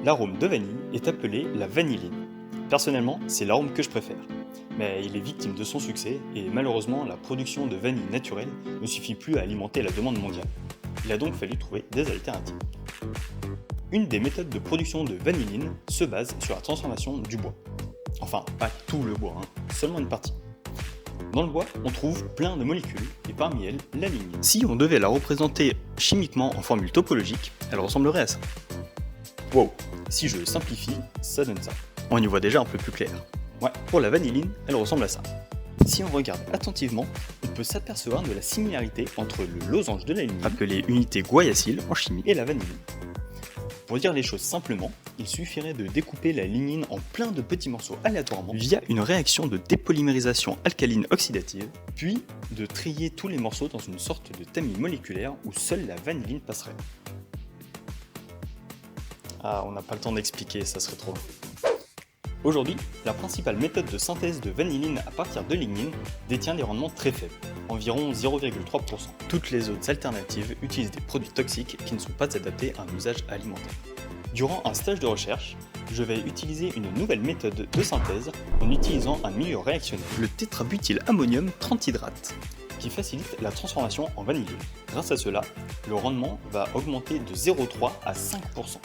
L'arôme de vanille est appelé la vanilline. Personnellement, c'est l'arôme que je préfère. Mais il est victime de son succès et malheureusement, la production de vanille naturelle ne suffit plus à alimenter la demande mondiale. Il a donc fallu trouver des alternatives. Une des méthodes de production de vanilline se base sur la transformation du bois. Enfin, pas tout le bois, seulement une partie. Dans le bois, on trouve plein de molécules, et parmi elles, la lignine. Si on devait la représenter chimiquement en formule topologique, elle ressemblerait à ça. Wow, si je simplifie, ça donne ça. On y voit déjà un peu plus clair. Ouais, pour la vanilline, elle ressemble à ça. Si on regarde attentivement, on peut s'apercevoir de la similarité entre le losange de la lignine, appelé unité guayacile en chimie, et la vanilline. Pour dire les choses simplement, il suffirait de découper la lignine en plein de petits morceaux aléatoirement via une réaction de dépolymérisation alcaline oxydative, puis de trier tous les morceaux dans une sorte de tamis moléculaire où seule la vanilline passerait. Ah, on n'a pas le temps d'expliquer, ça serait trop long. Aujourd'hui, la principale méthode de synthèse de vanilline à partir de lignine détient des rendements très faibles, environ 0,3%. Toutes les autres alternatives utilisent des produits toxiques qui ne sont pas adaptés à un usage alimentaire. Durant un stage de recherche, je vais utiliser une nouvelle méthode de synthèse en utilisant un milieu réactionnel, le tétrabutylammonium 30 hydrate, qui facilite la transformation en vanilline. Grâce à cela, le rendement va augmenter de 0,3 à 5%.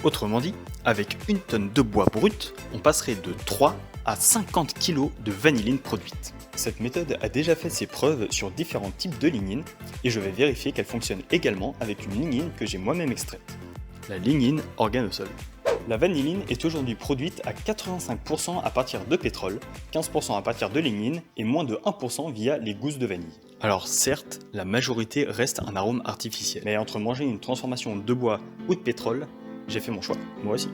Autrement dit, avec une tonne de bois brut, on passerait de 3 à 50 kg de vanilline produite. Cette méthode a déjà fait ses preuves sur différents types de lignine et je vais vérifier qu'elle fonctionne également avec une lignine que j'ai moi-même extraite, la lignine organosol. La vanilline est aujourd'hui produite à 85% à partir de pétrole, 15% à partir de lignine et moins de 1% via les gousses de vanille. Alors certes, la majorité reste un arôme artificiel, mais entre manger une transformation de bois ou de pétrole, j'ai fait mon choix, moi aussi.